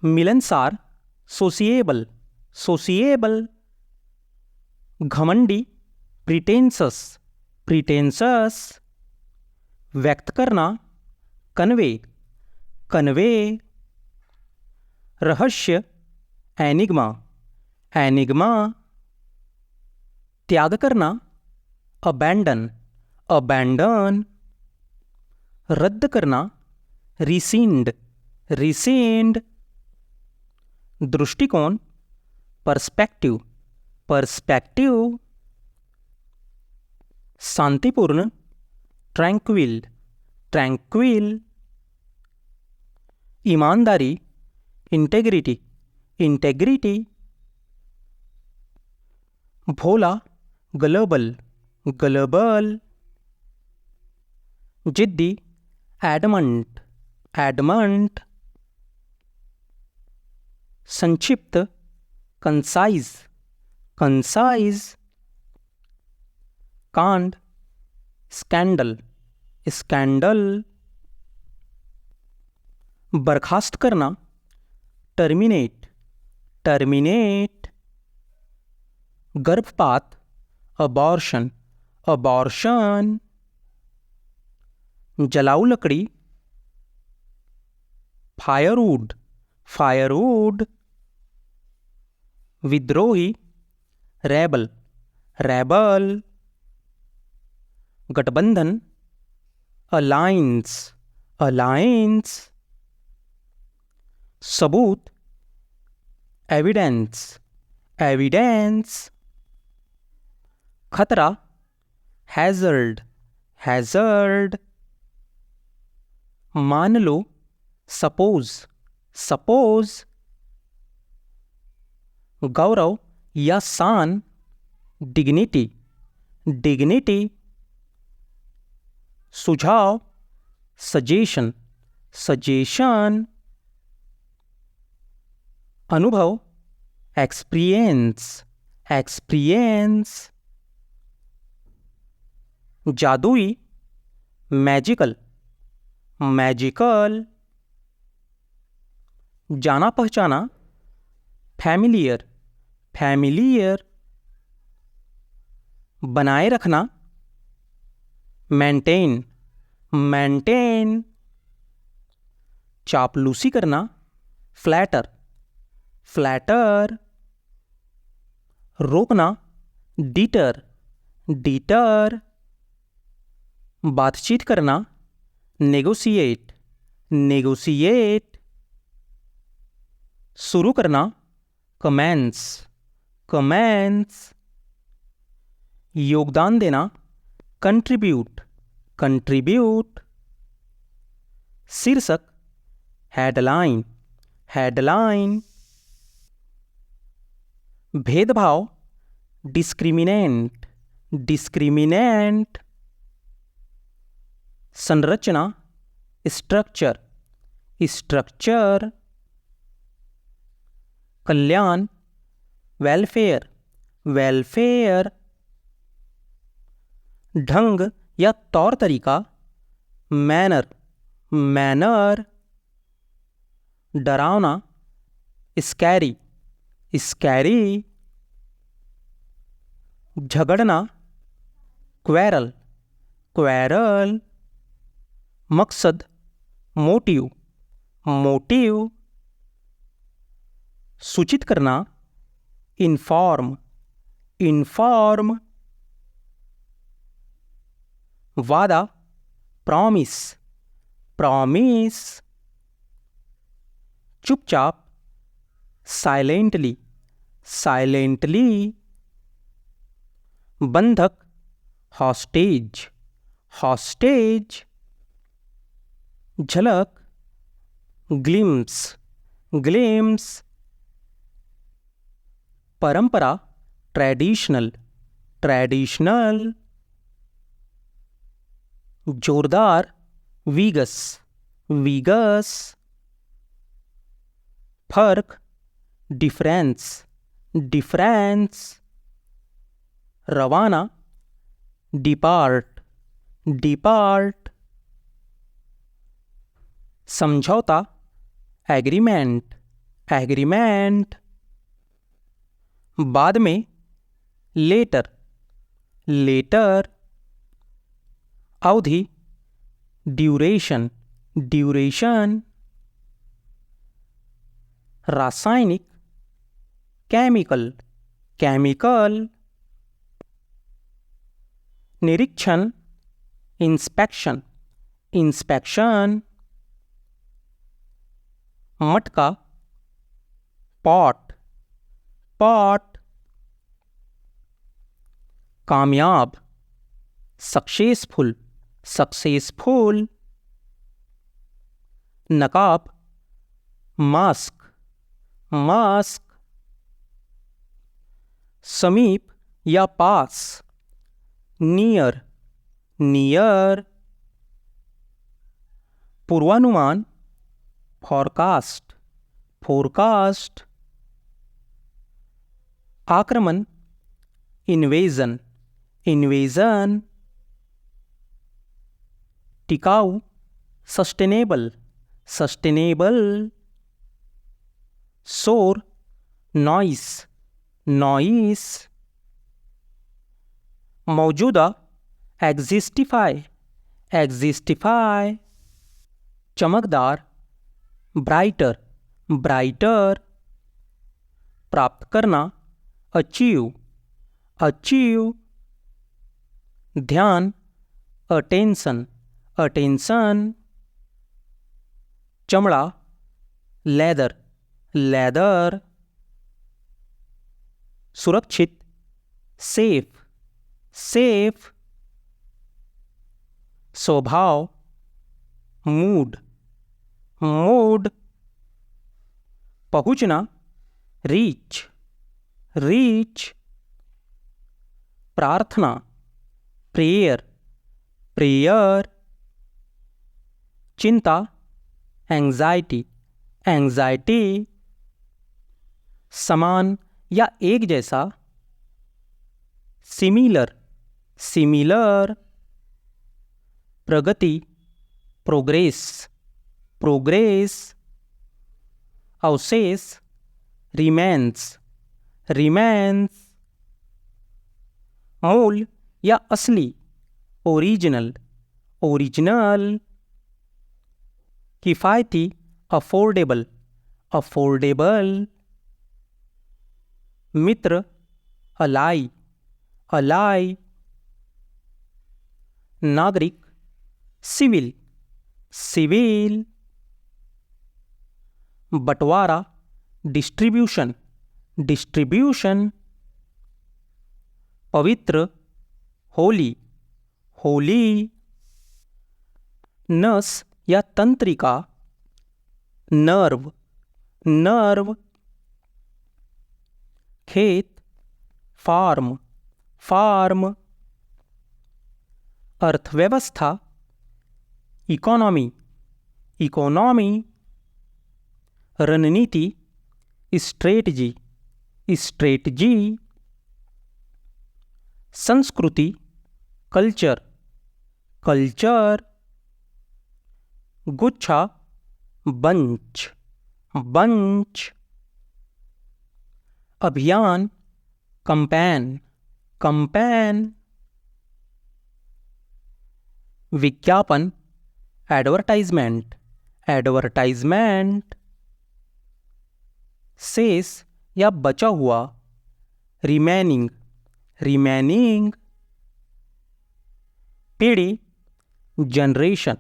मिलनसार सोसिएबल सोसिएबल, घमंडी प्रिटेंसस प्रिटेंसस, व्यक्त करना कन्वे कन्वे, रहस्य एनिग्मा एनिग्मा, त्याग करना अबैंडन अबैंडन, रद्द करना रिसींड रिसींड, दृष्टिकोण पर्सपेक्टिव पर्सपेक्टिव, शांतिपूर्ण ट्रैंक्विल ट्रैंक्विल, ईमानदारी इंटेग्रिटी इंटेग्रिटी, भोला ग्लोबल ग्लोबल, जिद्दी एडमंट एडमंट, संक्षिप्त कंसाइज कंसाइज, कांड स्कैंडल स्कैंडल, बर्खास्त करना टर्मिनेट टर्मिनेट, गर्भपात अबॉर्शन अबॉर्शन, जलाऊ लकड़ी फायरवुड फायरवुड, विद्रोही रेबल रेबल, गठबंधन अलायंस अलायंस, सबूत एविडेंस एविडेंस, खतरा हैजर्ड हैजर्ड, मान लो सपोज सपोज, गौरव या शान डिग्निटी डिग्निटी, सुझाव सजेशन सजेशन, अनुभव एक्सपीरियंस एक्सपीरियंस, जादुई मैजिकल मैजिकल, जाना पहचाना फैमिलियर फैमिलियर, बनाए रखना मेंटेन मेंटेन, चापलूसी करना फ्लैटर फ्लैटर, रोकना डिटर डिटर, बातचीत करना नेगोशिएट नेगोशिएट, शुरू करना कमेंस कमेंस, योगदान देना कंट्रीब्यूट कंट्रीब्यूट, शीर्षक हेडलाइन हेडलाइन, भेदभाव डिस्क्रिमिनेंट डिस्क्रिमिनेंट, संरचना स्ट्रक्चर स्ट्रक्चर, कल्याण वेलफेयर वेलफेयर, ढंग या तौर तरीका मैनर मैनर, डरावना स्कैरी स्कैरी, झगड़ना क्वेरल क्वेरल, मकसद मोटिव मोटिव, सूचित करना इन्फॉर्म इन्फॉर्म, वादा प्रॉमिस प्रॉमिस, चुपचाप साइलेंटली साइलेंटली, बंधक हॉस्टेज हॉस्टेज, झलक ग्लिम्स ग्लिम्स, परंपरा ट्रेडिशनल ट्रेडिशनल, जोरदार वीगस वीगस, फर्क डिफरेंस डिफरेंस, रवाना डिपार्ट डिपार्ट, समझौता एग्रीमेंट एग्रीमेंट। बाद में लेटर, लेटर। अवधि, ड्यूरेशन, ड्यूरेशन। रासायनिक, केमिकल, केमिकल। निरीक्षण, इंस्पेक्शन, इंस्पेक्शन। मटका, पॉट, पॉट। कामयाब, सक्सेसफुल, सक्सेसफुल। नकाब, मास्क, मास्क। समीप या पास, नियर, नियर। पूर्वानुमान, फॉरकास्ट, फोरकास्ट। आक्रमण, इन्वेजन, इन्वेजन। टिकाऊ, सस्टेनेबल, सस्टेनेबल। शोर, नॉइस, नॉइस। मौजूदा, एग्जिस्टिफाई, एग्जिस्टिफाई। चमकदार, ब्राइटर, ब्राइटर। प्राप्त करना, अचीव, अचीव। ध्यान, अटेंशन, अटेंशन। चमड़ा, लेदर, लेदर। सुरक्षित, सेफ, सेफ। स्वभाव, मूड, मूड। पहुंचना, रीच, रीच। प्रार्थना, प्रेयर, प्रेयर। चिंता, एंजाइटी, एंजाइटी। समान या एक जैसा, सिमिलर, सिमिलर। प्रगति, प्रोग्रेस, प्रोग्रेस। अवशेष, रिमेन्स, रिमेन्स। मूल या असली, ओरिजिनल, ओरिजिनल। किफ़ायती, अफोर्डेबल, अफोर्डेबल। मित्र, अलाई, अलाई। नागरिक, सिविल, सिविल। बंटवारा, डिस्ट्रीब्यूशन, डिस्ट्रीब्यूशन। पवित्र, होली, होली। नस या तंत्रिका, नर्व, नर्व। खेत, फार्म, फार्म। अर्थव्यवस्था, इकोनॉमी, इकोनॉमी। रणनीति, स्ट्रेटजी, स्ट्रेटजी। संस्कृति, कल्चर, कल्चर। गुच्छा, बंच, बंच। अभियान, कंपेन, कंपेन। विज्ञापन, एडवर्टाइजमेंट, एडवर्टाइजमेंट। शेष या बचा हुआ, रिमेनिंग, रिमेनिंग। पीढ़ी, जनरेशन,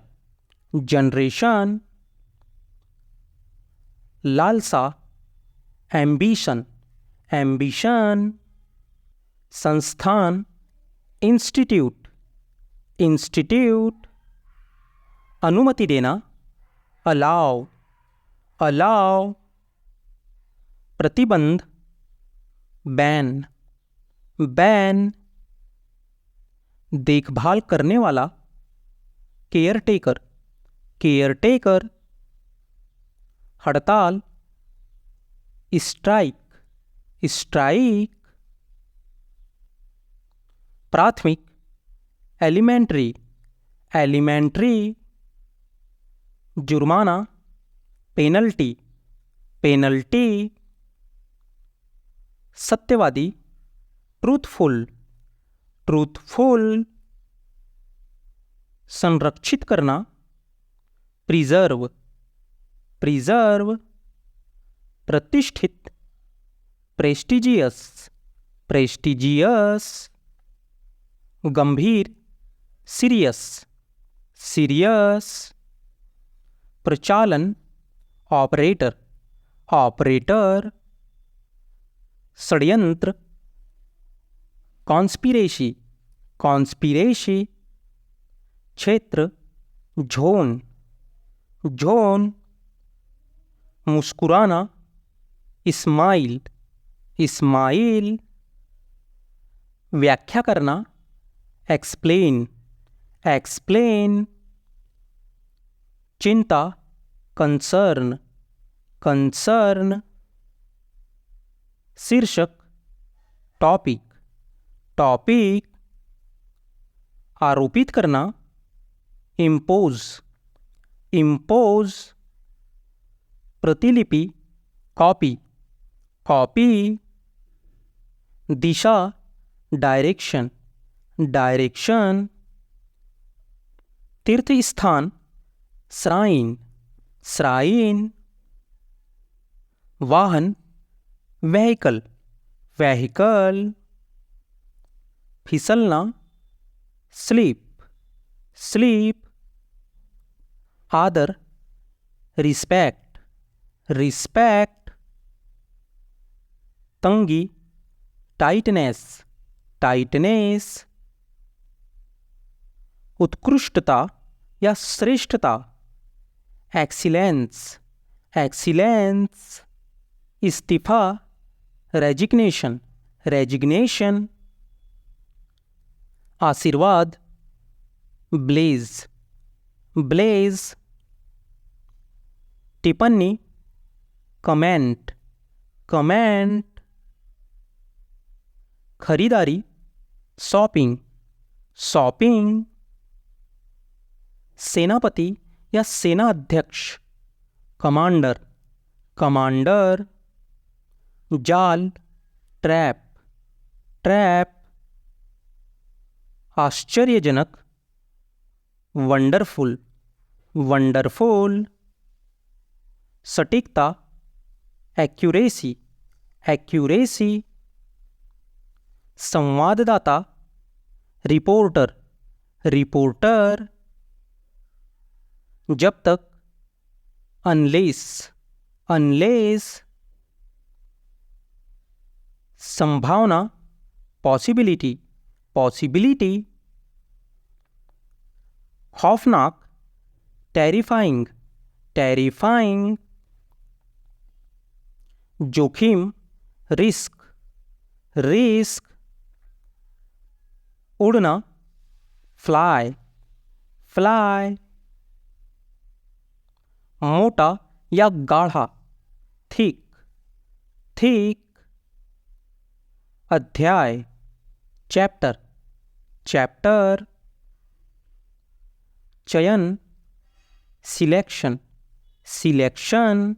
जनरेशन। लालसा, एम्बिशन, एम्बिशन। संस्थान, इंस्टीट्यूट, इंस्टीट्यूट। अनुमति देना, अलाउ, अलाउ। प्रतिबंध, बैन, बैन। देखभाल करने वाला, केयर टेकर, केयर टेकर। हड़ताल, स्ट्राइक, स्ट्राइक। प्राथमिक, एलिमेंट्री, एलिमेंट्री। जुर्माना, पेनल्टी, पेनल्टी, सत्यवादी, ट्रूथफुल, ट्रूथफुल, संरक्षित करना, प्रिजर्व, प्रिजर्व, प्रतिष्ठित, प्रेस्टिजियस, प्रेस्टिजियस, गंभीर, सीरियस, सीरियस, प्रचालन, ऑपरेटर, ऑपरेटर, षड्यंत्र, कॉन्स्पिरेसी, कॉन्स्पिरेसी, क्षेत्र, झोन, झोन, मुस्कुराना, इस्माइल, इस्माइल, व्याख्या करना, एक्सप्लेन, एक्सप्लेन, चिंता, कंसर्न, कंसर्न, शीर्षक, टॉपिक, टॉपिक, आरोपित करना, इम्पोज, इम्पोज, प्रतिलिपि, कॉपी, कॉपी, दिशा, डायरेक्शन, डायरेक्शन, तीर्थ स्थान, श्राइन, श्राइन, वाहन, व्हीकल, व्हीकल, फिसलना, स्लीप, स्लीप, आदर, रिस्पेक्ट, रिस्पेक्ट, तंगी, टाइटनेस, टाइटनेस, उत्कृष्टता या श्रेष्ठता, एक्सीलेंस, एक्सीलेंस, इस्तीफा, रेजिग्नेशन, रेजिग्नेशन, आशीर्वाद, ब्लेज, ब्लेज, टिप्पणी, कमेंट, कमेंट, खरीदारी, शॉपिंग, शॉपिंग, सेनापति या सेना अध्यक्ष, कमांडर, कमांडर, जाल, ट्रैप, ट्रैप, आश्चर्यजनक, वंडरफुल, वंडरफुल, सटीकता, एक्यूरेसी, एक्यूरेसी, संवाददाता, रिपोर्टर, रिपोर्टर, जब तक, अनलेस, अनलेस, संभावना, पॉसिबिलिटी, पॉसिबिलिटी, खौफनाक, टेरिफाइंग, टेरिफाइंग, जोखिम, रिस्क, रिस्क, उड़ना, फ्लाई, फ्लाई, मोटा या गाढ़ा, थिक, थिक, अध्याय, चैप्टर, चैप्टर, चयन, सिलेक्शन, सिलेक्शन,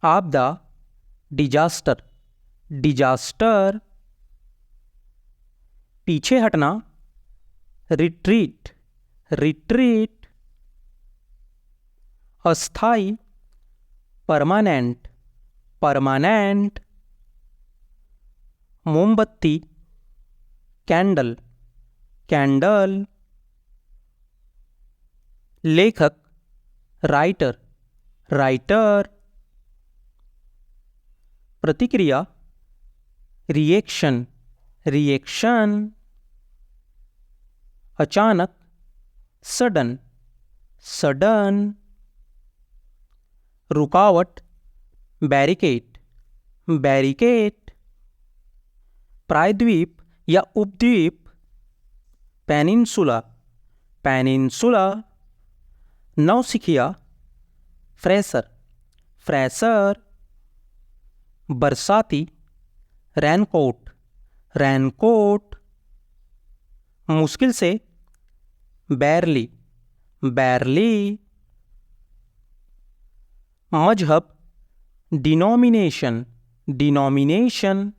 आपदा, डिजास्टर, डिजास्टर, पीछे हटना, रिट्रीट, रिट्रीट, अस्थाई, परमानेंट, परमानेंट, मोमबत्ती, कैंडल, कैंडल, लेखक, राइटर, राइटर, प्रतिक्रिया, रिएक्शन, रिएक्शन, अचानक, सडन, सडन, रुकावट, बैरिकेड, बैरिकेड, प्रायद्वीप या उपद्वीप, पेनिनसुला, पेनिनसुला, नौसिखिया, फ्रेसर, फ्रेसर, बरसाती, रैनकोट, रैनकोट, मुश्किल से, बैरली, बैरली, मजहब, डिनोमिनेशन, डिनोमिनेशन।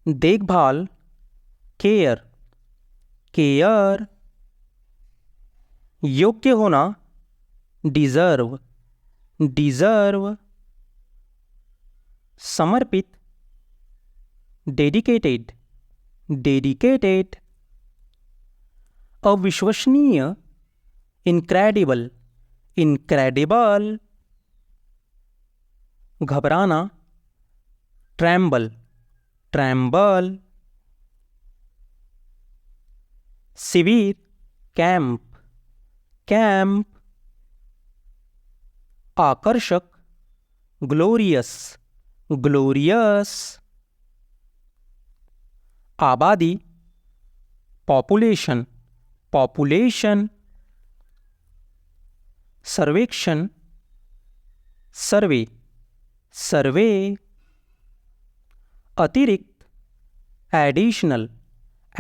देखभाल, केयर, केयर। योग्य होना, डिजर्व, डिजर्व। समर्पित, डेडिकेटेड, डेडिकेटेड। अविश्वसनीय, इनक्रेडिबल, इनक्रेडिबल। घबराना, ट्रैम्बल, ट्रैम्बल। शिविर, कैंप, कैंप। आकर्षक, ग्लोरियस, ग्लोरियस। आबादी, पॉपुलेशन, पॉपुलेशन। सर्वेक्षण, सर्वे, सर्वे। अतिरिक्त, एडिशनल,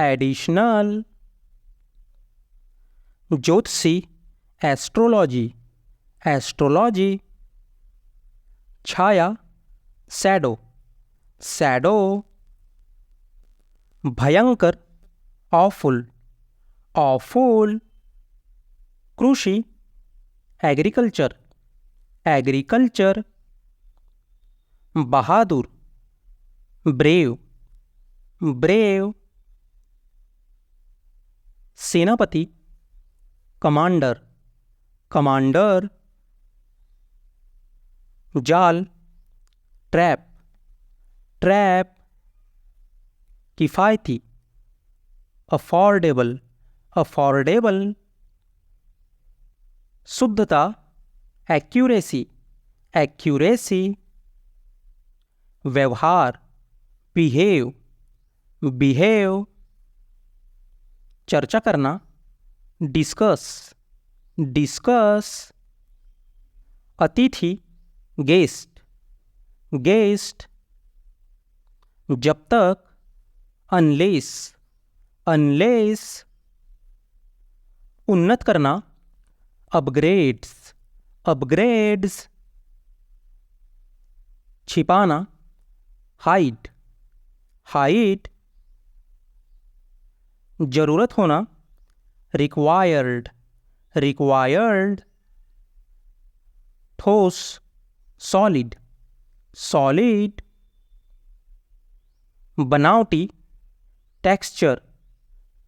एडिशनल। ज्योतिषी, एस्ट्रोलॉजी, एस्ट्रोलॉजी। छाया, शैडो, शैडो। भयंकर, ऑफुल, ऑफुल। कृषि, एग्रीकल्चर, एग्रीकल्चर। बहादुर, ब्रेव, ब्रेव। सेनापति, कमांडर, कमांडर। जाल, ट्रैप, ट्रैप। किफ़ायती, अफोर्डेबल, अफोर्डेबल। शुद्धता, एक्यूरेसी, एक्यूरेसी। व्यवहार, बिहेव, बिहेव। चर्चा करना, डिस्कस, डिस्कस। अतिथि, गेस्ट, गेस्ट। जब तक, अनलेस, अनलेस। उन्नत करना, अपग्रेड्स, अपग्रेड्स। छिपाना, हाइड, हाइड। जरूरत होना, रिक्वायर्ड, रिक्वायर्ड। ठोस, सॉलिड, सॉलिड। बनावटी, टेक्सचर,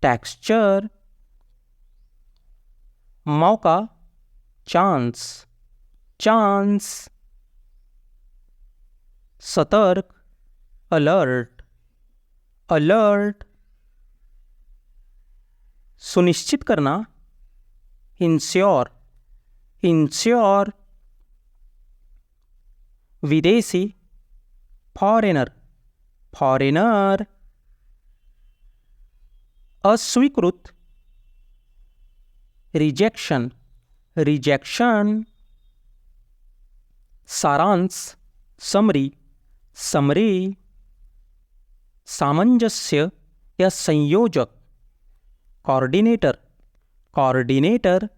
टेक्सचर। मौका, चांस, चांस। सतर्क, अलर्ट, अलर्ट। सुनिश्चित करना, इंश्योर, इंश्योर। विदेशी, फॉरेनर, फॉरेनर। अस्वीकृत, रिजेक्शन, रिजेक्शन। सारांश, समरी, समरी। सामंजस्य या संयोजक, कोऑर्डिनेटर, कोऑर्डिनेटर।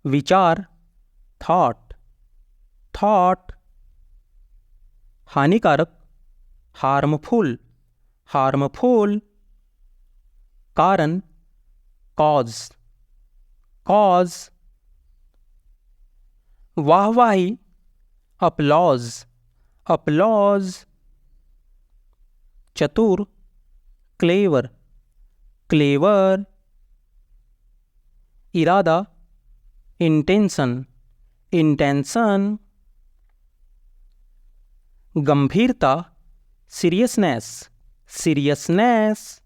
विचार, थॉट, थॉट। हानिकारक, हार्मफुल, हार्मफुल। कारण, कॉज, कॉज। वाहवाही, अपलॉज, अपलॉज। चतुर, क्लेवर, क्लेवर। इरादा, इंटेंशन, इंटेंशन। गंभीरता, सीरियसनेस, सीरियसनेस।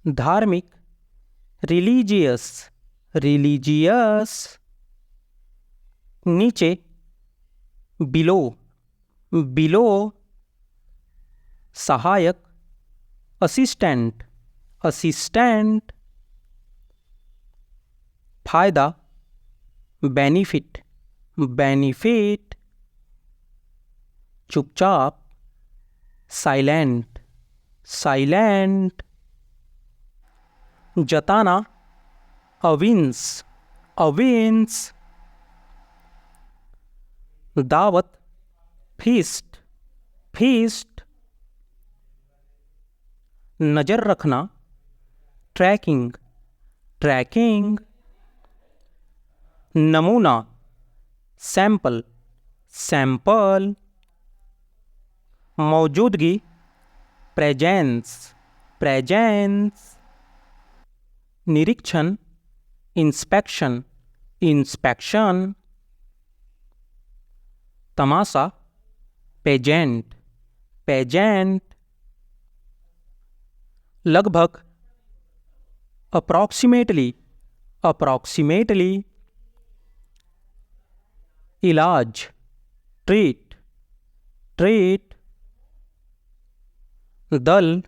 धार्मिक, रिलीजियस, रिलीजियस। नीचे, बिलो, बिलो। सहायक, असिस्टेंट, असिस्टेंट। फायदा, बेनिफिट, बेनिफिट। चुपचाप, साइलेंट, साइलेंट। जताना, अविंस, अविंस। दावत, फीस्ट, फीस्ट। नज़र रखना, ट्रैकिंग, ट्रैकिंग। नमूना, सैंपल, सैंपल। मौजूदगी, प्रेजेंस, प्रेजेंस। निरीक्षण, इंस्पेक्शन, इंस्पेक्शन। तमाशा, पेजेंट, पेजेंट। लगभग, अप्रॉक्सीमेटली, अप्रॉक्सीमेटली। इलाज, ट्रीट, ट्रीट। दल,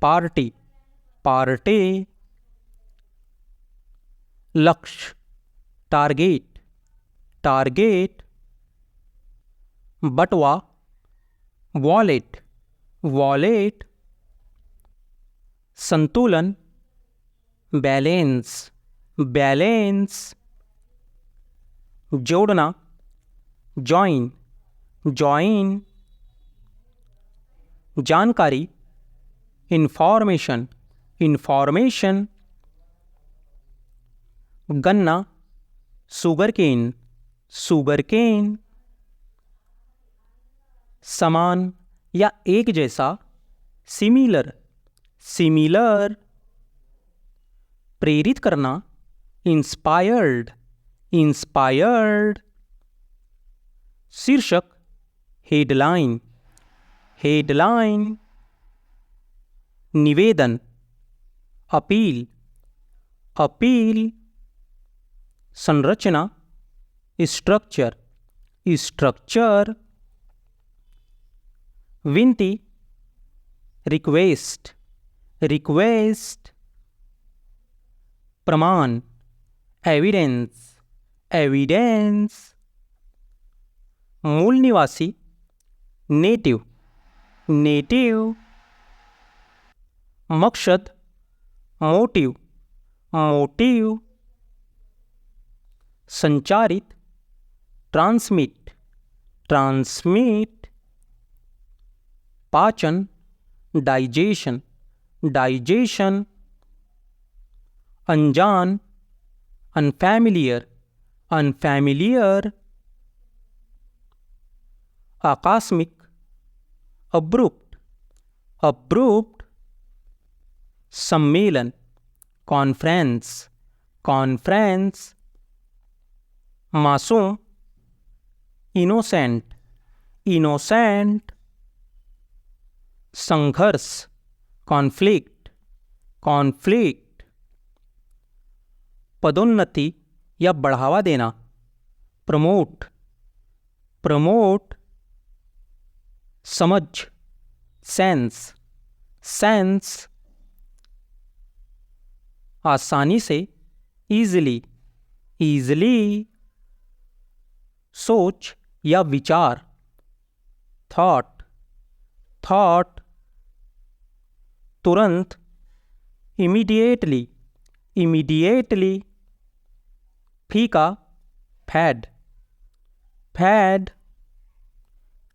पार्टी, पार्टी। लक्ष्य, टारगेट, टारगेट। बटवा, वॉलेट, वॉलेट। संतुलन, बैलेंस, बैलेंस। जोड़ना, जॉइन, जॉइन। जानकारी, इंफॉर्मेशन, इंफॉर्मेशन। गन्ना, शुगरकेन, शुगरकेन। समान या एक जैसा, सिमिलर, सिमिलर। प्रेरित करना, इंस्पायर्ड, इंस्पायर्ड। शीर्षक, हेडलाइन, हेडलाइन। निवेदन, अपील, अपील। संरचना, स्ट्रक्चर, स्ट्रक्चर। विनती, रिक्वेस्ट, रिक्वेस्ट। प्रमाण, एविडेंस, एविडेंस। मूल निवासी, नेटिव, नेटिव। मकसद, मोटिव, मोटिव। संचारित, ट्रांसमिट, ट्रांसमिट। पाचन, डाइजेशन, डाइजेशन। अनजान, अनफैमिलियर, अनफैमिलियर। आकस्मिक, अब्रुप्ट, अब्रुप्ट। सम्मेलन, कॉन्फ्रेंस, कॉन्फ्रेंस। मासूम, इनोसेंट, इनोसेंट। संघर्ष, कॉन्फ्लिक्ट, कॉन्फ्लिक्ट। पदोन्नति या बढ़ावा देना, प्रमोट, प्रमोट। समझ, सेंस, सेंस। आसानी से, ईजिली, ईजिली। सोच या विचार, थॉट, थॉट। तुरंत, इमीडिएटली, इमीडिएटली। फीका, फैड, फैड।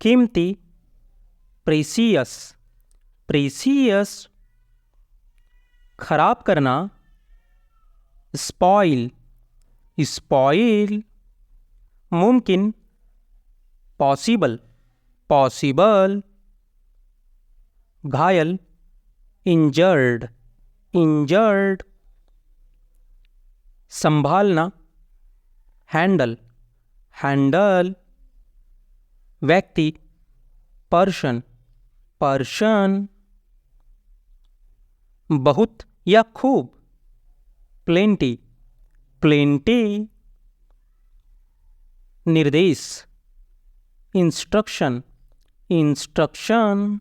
कीमती, प्रेसियस, प्रेसियस। खराब करना, स्पॉइल, स्पॉइल। मुमकिन, पॉसिबल, पॉसिबल। घायल, इंजर्ड, इंजर्ड। संभालना, हैंडल, हैंडल। व्यक्ति, पर्सन, पर्सन। बहुत या खूब, प्लेंटी, प्लेंटी। निर्देश, इंस्ट्रक्शन, इंस्ट्रक्शन।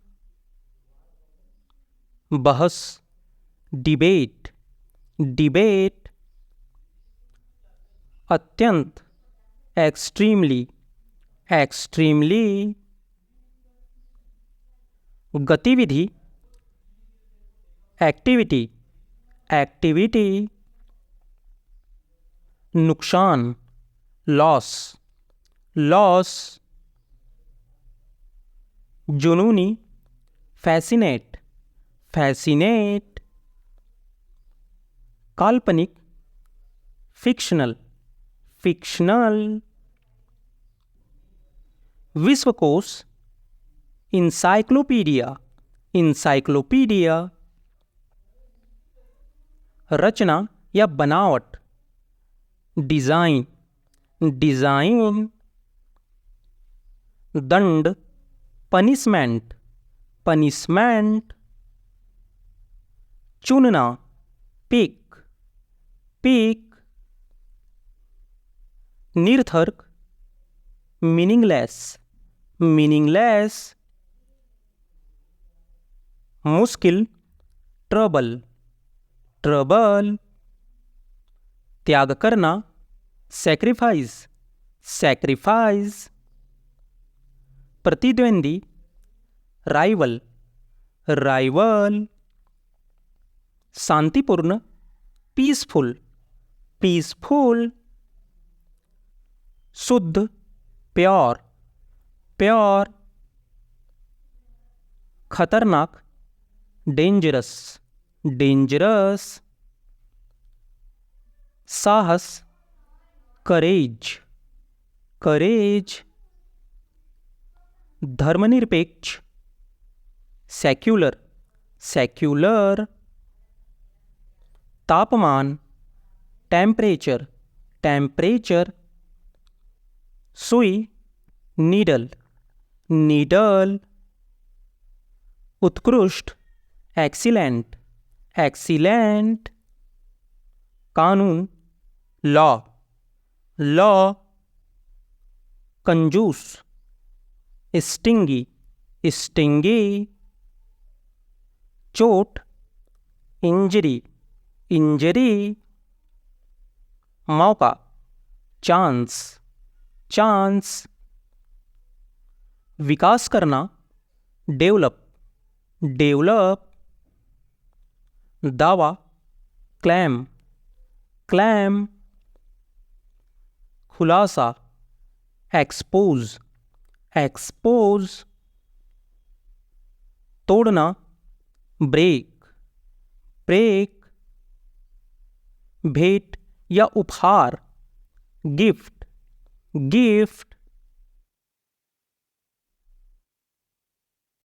बहस, डिबेट, डिबेट। अत्यंत, एक्सट्रीमली, एक्सट्रीमली। गतिविधि, एक्टिविटी, एक्टिविटी। नुकसान, लॉस, लॉस, जुनूनी, फैसिनेट, फैसिनेट, काल्पनिक, फिक्शनल, फिक्शनल, विश्वकोश, इंसाइक्लोपीडिया, इंसाइक्लोपीडिया, रचना या बनावट, डिजाइन, डिजाइन, दंड, पनिशमेंट, पनिशमेंट, चुनना, पिक, पिक, निरर्थक, मीनिंगलेस, मीनिंगलेस, मुश्किल, ट्रबल, ट्रबल, त्याग करना, सैक्रिफाइस, सैक्रिफाइस, प्रतिद्वंदी, राइवल, राइवल, शांतिपूर्ण, पीसफुल, पीसफुल, शुद्ध, प्योर, प्योर, खतरनाक, डेंजरस, डेंजरस, साहस, करेज, करेज, धर्मनिरपेक्ष, सेक्युलर, सेक्युलर, तापमान, टेम्परेचर, टेम्परेचर, सुई, नीडल, नीडल, उत्कृष्ट, एक्सीलेंट, एक्सीलेंट, कानून, लॉ, लॉ, कंजूस, स्टिंगी, स्टिंगी, चोट, इंजरी, इंजरी, मौका, चांस, चांस, विकास करना, डेवलप, डेवलप, दावा, क्लेम, क्लेम, खुलासा, एक्सपोज, एक्सपोज, तोड़ना, ब्रेक, ब्रेक, भेंट या उपहार, गिफ्ट, गिफ्ट,